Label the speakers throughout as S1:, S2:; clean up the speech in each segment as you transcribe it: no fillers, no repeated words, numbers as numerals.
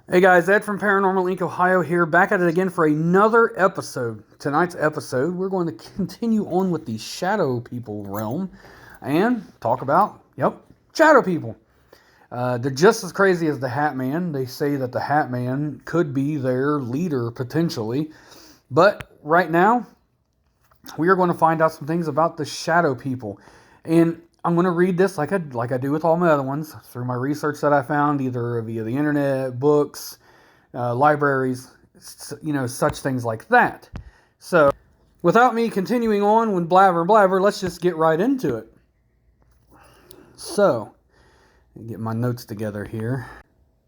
S1: Hey guys, Ed from Paranormal Inc. Ohio here, back at it again for another episode. Tonight's episode, we're going to continue on with the shadow people realm and talk about, shadow people. They're just as crazy as the Hat Man. They say that the Hat Man could be their leader potentially. But right now, we are going to find out some things about the shadow people. And I'm going to read this like I do with all my other ones through my research that I found, either via the internet, books, libraries, such things like that. So, without me continuing on with blabber, let's just get right into it. So, get my notes together here.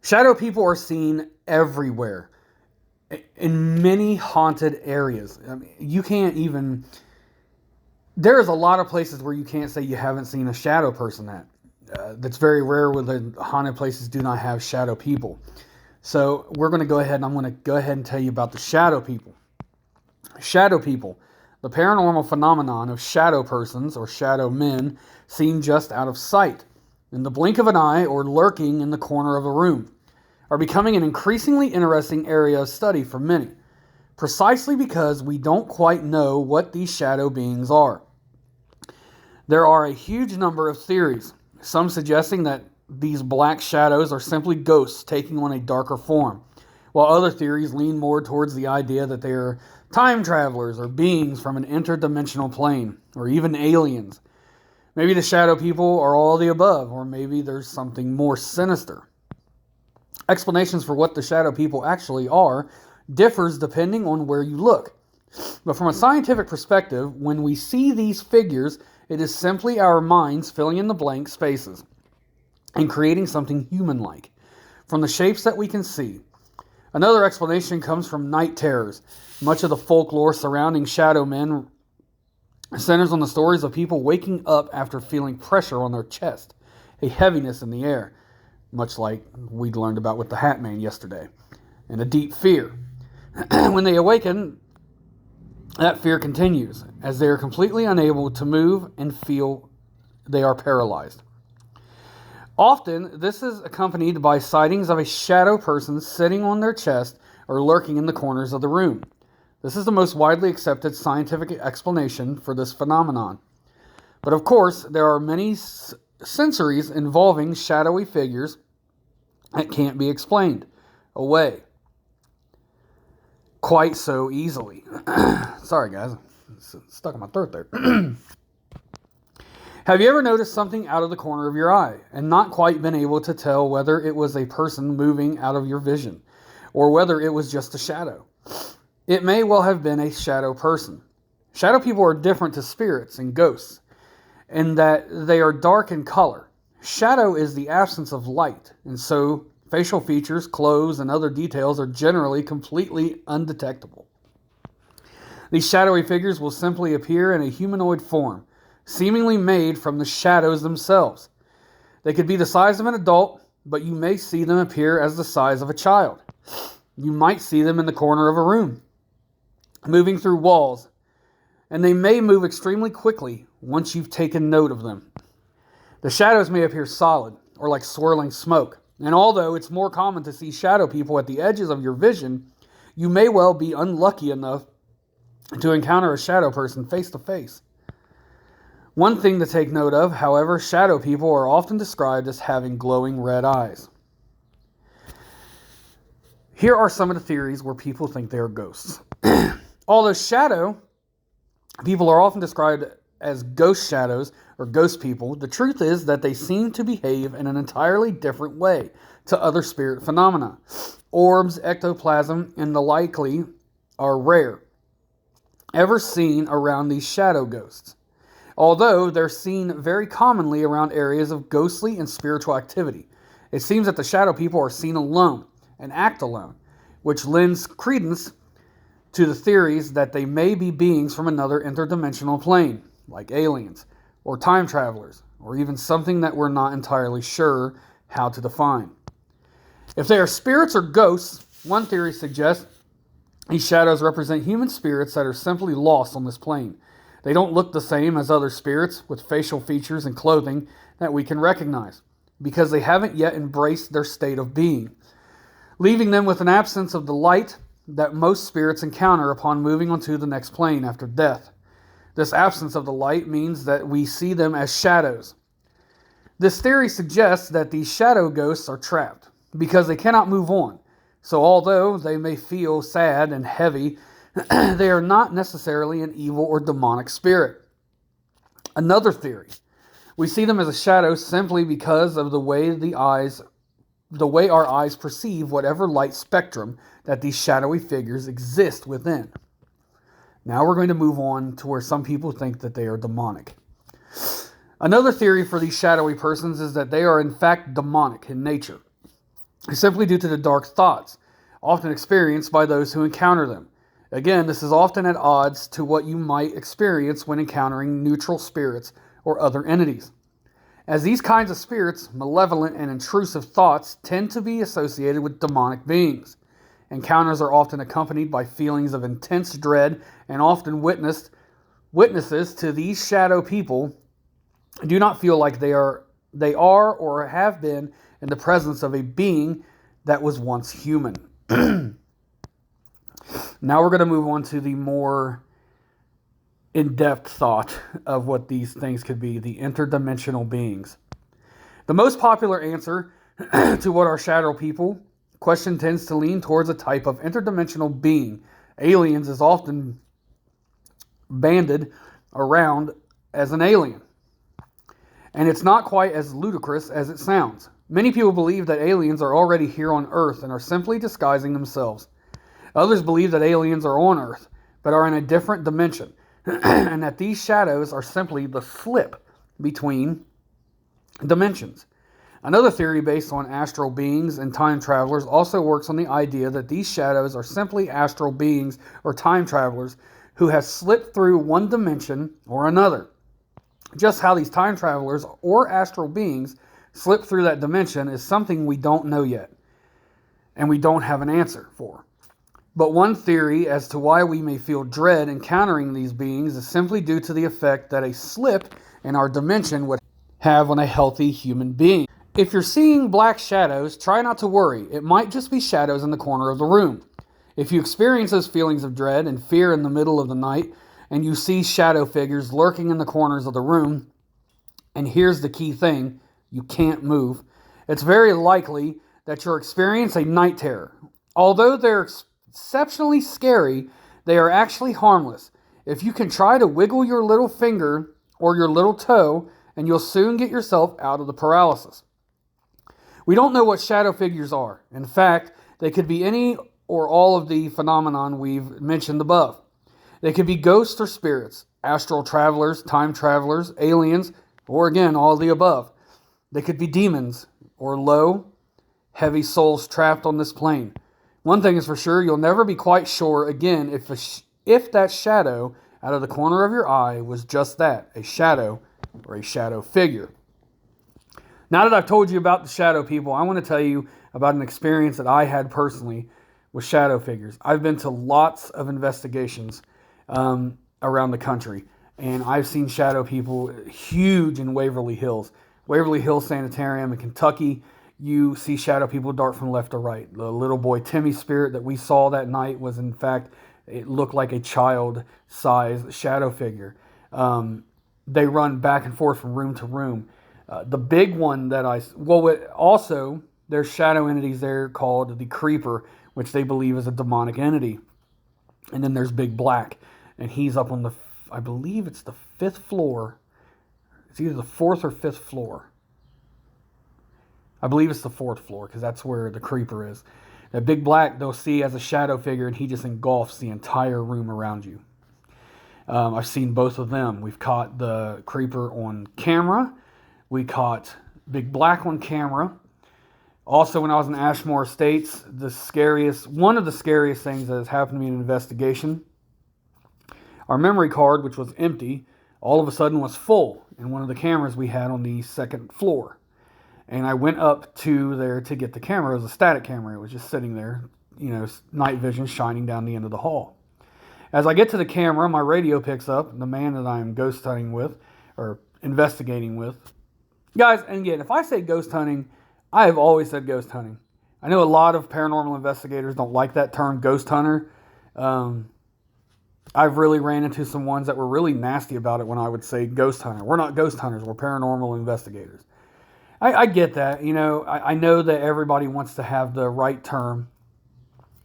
S1: Shadow people are seen everywhere, in many haunted areas. I mean, you can't even... There's a lot of places where you can't say you haven't seen a shadow person at. That's very rare where the haunted places do not have shadow people. So we're going to go ahead and I'm going to go ahead and tell you about the shadow people. Shadow people, the paranormal phenomenon of shadow persons or shadow men seen just out of sight, in the blink of an eye or lurking in the corner of a room, are becoming an increasingly interesting area of study for many, precisely because we don't quite know what these shadow beings are. There are a huge number of theories, some suggesting that these black shadows are simply ghosts taking on a darker form, while other theories lean more towards the idea that they are time travelers or beings from an interdimensional plane, or even aliens. Maybe the shadow people are all the above, or maybe there's something more sinister. Explanations for what the shadow people actually are differs depending on where you look. But from a scientific perspective, when we see these figures, it is simply our minds filling in the blank spaces and creating something human-like from the shapes that we can see. Another explanation comes from night terrors. Much of the folklore surrounding shadow men centers on the stories of people waking up after feeling pressure on their chest, a heaviness in the air, much like we learned about with the Hat Man yesterday, and a deep fear. When they awaken, that fear continues, as they are completely unable to move and feel they are paralyzed. Often, this is accompanied by sightings of a shadow person sitting on their chest or lurking in the corners of the room. This is the most widely accepted scientific explanation for this phenomenon. But of course, there are many sensories involving shadowy figures that can't be explained away quite so easily. Sorry, guys. It's stuck in my throat there. Have you ever noticed something out of the corner of your eye and not quite been able to tell whether it was a person moving out of your vision or whether it was just a shadow? It may well have been a shadow person. Shadow people are different to spirits and ghosts in that they are dark in color. Shadow is the absence of light, and so facial features, clothes, and other details are generally completely undetectable. These shadowy figures will simply appear in a humanoid form, seemingly made from the shadows themselves. They could be the size of an adult, but you may see them appear as the size of a child. You might see them in the corner of a room, moving through walls, and they may move extremely quickly once you've taken note of them. The shadows may appear solid, or like swirling smoke, and although it's more common to see shadow people at the edges of your vision, you may well be unlucky enough to encounter a shadow person face to face. One thing to take note of, however, shadow people are often described as having glowing red eyes. Here are some of the theories where people think they are ghosts. Although shadow people are often described as ghost shadows or ghost people, the truth is that they seem to behave in an entirely different way to other spirit phenomena. Orbs, ectoplasm, and the likely are rare, ever seen around these shadow ghosts, although they're seen very commonly around areas of ghostly and spiritual activity. It seems that the shadow people are seen alone and act alone, which lends credence to the theories that they may be beings from another interdimensional plane, like aliens, or time travelers, or even something that we're not entirely sure how to define. If they are spirits or ghosts, one theory suggests these shadows represent human spirits that are simply lost on this plane. They don't look the same as other spirits with facial features and clothing that we can recognize, because they haven't yet embraced their state of being. leaving them with an absence of the light that most spirits encounter upon moving onto the next plane after death. This absence of the light means that we see them as shadows. This theory suggests that these shadow ghosts are trapped because they cannot move on. So although they may feel sad and heavy, they are not necessarily an evil or demonic spirit. Another theory. We see them as a shadow simply because of the way our eyes perceive whatever light spectrum that these shadowy figures exist within. Now we're going to move on to where some people think that they are demonic. Another theory for these shadowy persons is that they are in fact demonic in nature, simply due to the dark thoughts, often experienced by those who encounter them. Again, this is often at odds to what you might experience when encountering neutral spirits or other entities. As these kinds of spirits, malevolent and intrusive thoughts tend to be associated with demonic beings. Encounters are often accompanied by feelings of intense dread, and often witnesses to these shadow people do not feel like they are or have been in the presence of a being that was once human. Now we're going to move on to the more in-depth thought of what these things could be, the interdimensional beings. The most popular answer to what are shadow people question tends to lean towards a type of interdimensional being. Aliens is often banded around as an alien. And it's not quite as ludicrous as it sounds. Many people believe that aliens are already here on Earth and are simply disguising themselves. Others believe that aliens are on Earth, but are in a different dimension, and that these shadows are simply the slip between dimensions. Another theory based on astral beings and time travelers also works on the idea that these shadows are simply astral beings or time travelers who have slipped through one dimension or another. Just how these time travelers or astral beings slip through that dimension is something we don't know yet, and we don't have an answer for. But one theory as to why we may feel dread encountering these beings is simply due to the effect that a slip in our dimension would have on a healthy human being. If you're seeing black shadows, try not to worry. It might just be shadows in the corner of the room. If you experience those feelings of dread and fear in the middle of the night, and you see shadow figures lurking in the corners of the room, and here's the key thing, you can't move, it's very likely that you're experiencing a night terror. Although they're exceptionally scary, they are actually harmless. If you can try to wiggle your little finger or your little toe, and you'll soon get yourself out of the paralysis. We don't know what shadow figures are. In fact, they could be any or all of the phenomenon we've mentioned above. They could be ghosts or spirits, astral travelers, time travelers, aliens, or again, all of the above. They could be demons or low, heavy souls trapped on this plane. One thing is for sure, you'll never be quite sure again if that shadow out of the corner of your eye was just that, a shadow or a shadow figure. Now that I've told you about the shadow people, I want to tell you about an experience that I had personally with shadow figures. I've been to lots of investigations around the country, and I've seen shadow people huge in Waverly Hills. Waverly Hills Sanitarium in Kentucky, you see shadow people dart from left to right. The little boy Timmy spirit that we saw that night was, in fact, it looked like a child-sized shadow figure. They run back and forth from room to room. The big one that also, there's shadow entities there called the Creeper, which they believe is a demonic entity. And then there's Big Black, and he's up on I believe it's the 5th floor. It's either the 4th or 5th floor. I believe it's the 4th floor, because that's where the Creeper is. That Big Black, they'll see as a shadow figure, and he just engulfs the entire room around you. I've seen both of them. We've caught the Creeper on camera. We caught Big Black on camera. Also, when I was in Ashmore Estates, one of the scariest things that has happened to me in an investigation, our memory card, which was empty, all of a sudden was full in one of the cameras we had on the 2nd floor. And I went up to there to get the camera. It was a static camera. It was just sitting there, night vision shining down the end of the hall. As I get to the camera, my radio picks up the man that I'm ghost hunting with, or investigating with. Guys, and again, if I say ghost hunting, I have always said ghost hunting. I know a lot of paranormal investigators don't like that term, ghost hunter. I've really ran into some ones that were really nasty about it when I would say ghost hunter. We're not ghost hunters, we're paranormal investigators. I get that. I know that everybody wants to have the right term.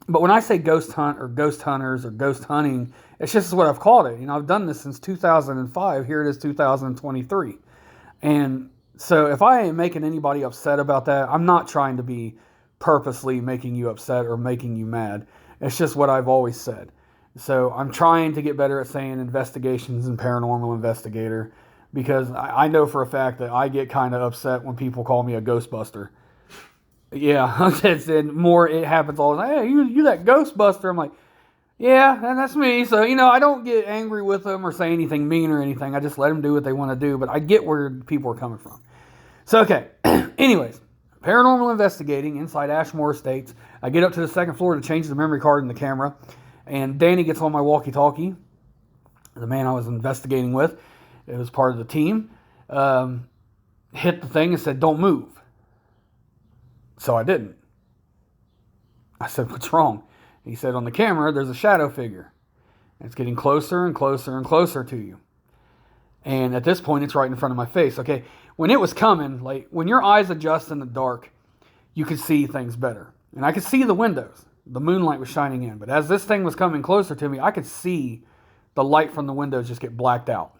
S1: But when I say ghost hunt or ghost hunters or ghost hunting, it's just what I've called it. I've done this since 2005. Here it is 2023. And so if I ain't making anybody upset about that, I'm not trying to be purposely making you upset or making you mad. It's just what I've always said. So I'm trying to get better at saying investigations and paranormal investigator, because I know for a fact that I get kind of upset when people call me a Ghostbuster. Yeah, it happens all the time. Hey, you that Ghostbuster. I'm like, yeah, that's me. So, I don't get angry with them or say anything mean or anything. I just let them do what they want to do, but I get where people are coming from. So, okay. Anyways, paranormal investigating inside Ashmore Estates. I get up to the second floor to change the memory card in the camera, and Danny gets on my walkie-talkie, the man I was investigating with. It was part of the team. Hit the thing and said, "Don't move." So I didn't. I said, "What's wrong?" He said, "On the camera, there's a shadow figure. It's getting closer and closer and closer to you. And at this point, it's right in front of my face." Okay, when it was coming, like when your eyes adjust in the dark, you could see things better. And I could see the windows. The moonlight was shining in. But as this thing was coming closer to me, I could see the light from the windows just get blacked out.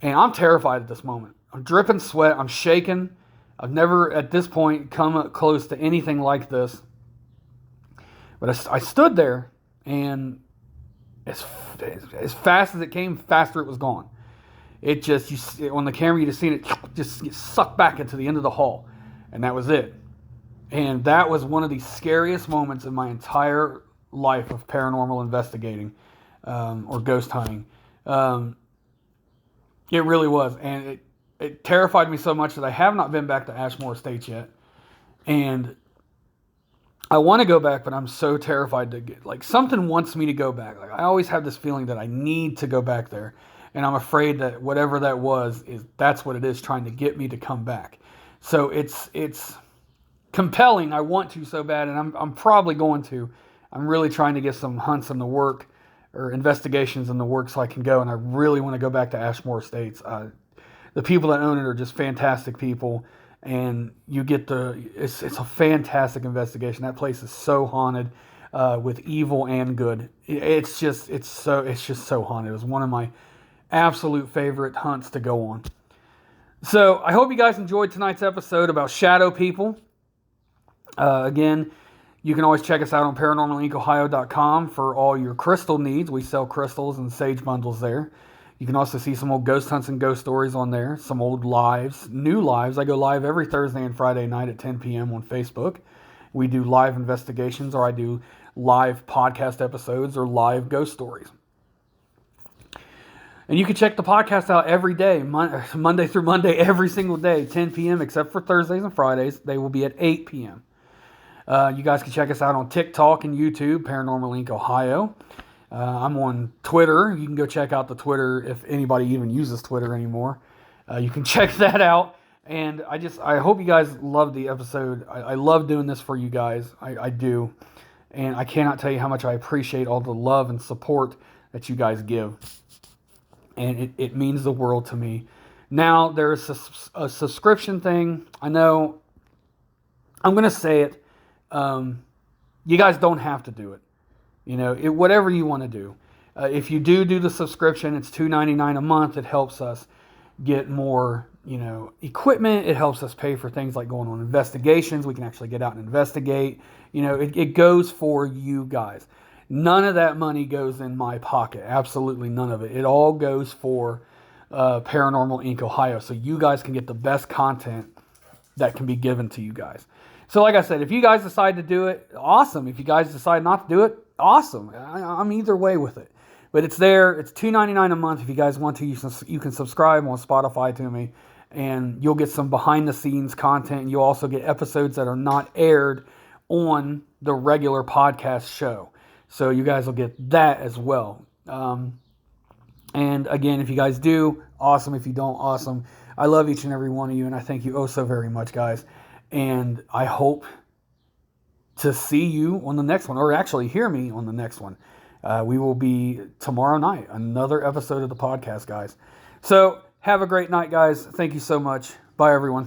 S1: And I'm terrified at this moment. I'm dripping sweat. I'm shaking. I've never, at this point, come up close to anything like this. But I stood there, and as fast as it came, faster it was gone. It just, on the camera, you just seen it just get sucked back into the end of the hall. And that was it. And that was one of the scariest moments in my entire life of paranormal investigating or ghost hunting. It really was. And it terrified me so much that I have not been back to Ashmore Estates yet. And I want to go back, but I'm so terrified to get, like, something wants me to go back. Like, I always have this feeling that I need to go back there. And I'm afraid that whatever that was, that's what it is, trying to get me to come back. So it's compelling. I want to so bad, and I'm probably going to. I'm really trying to get some hunts in the work, or investigations in the work, so I can go. And I really want to go back to Ashmore Estates. The people that own it are just fantastic people, and you get it's a fantastic investigation. That place is so haunted, with evil and good. It's just so haunted. It was one of my absolute favorite hunts to go on. So I hope you guys enjoyed tonight's episode about shadow people. Again, you can always check us out on paranormalincohio.com for all your crystal needs. We sell crystals and sage bundles there. You can also see some old ghost hunts and ghost stories on there, some old lives, new lives. I go live every Thursday and Friday night at 10 p.m. on Facebook. We do live investigations, or I do live podcast episodes or live ghost stories. And you can check the podcast out every day, Monday through Monday, every single day, 10 p.m., except for Thursdays and Fridays. They will be at 8 p.m. You guys can check us out on TikTok and YouTube, Paranormal Inc. Ohio. I'm on Twitter. You can go check out the Twitter if anybody even uses Twitter anymore. You can check that out. And I hope you guys love the episode. I love doing this for you guys. I do. And I cannot tell you how much I appreciate all the love and support that you guys give. And it means the world to me. Now, there's a subscription thing. I know, I'm going to say it. You guys don't have to do it. Whatever you want to do. If you do the subscription, it's $2.99 a month. It helps us get more, equipment. It helps us pay for things like going on investigations. We can actually get out and investigate. It goes for you guys. None of that money goes in my pocket. Absolutely none of it. It all goes for Paranormal Inc. Ohio. So you guys can get the best content that can be given to you guys. So like I said, if you guys decide to do it, awesome. If you guys decide not to do it, awesome. I'm either way with it. But it's there. It's $2.99 a month. If you guys want to, you can subscribe on Spotify to me. And you'll get some behind-the-scenes content. And you'll also get episodes that are not aired on the regular podcast show. So you guys will get that as well. And again, if you guys do, awesome. If you don't, awesome. I love each and every one of you, and I thank you oh so very much, guys. And I hope to see you on the next one, or actually hear me on the next one. We will be tomorrow night, another episode of the podcast, guys. So have a great night, guys. Thank you so much. Bye, everyone.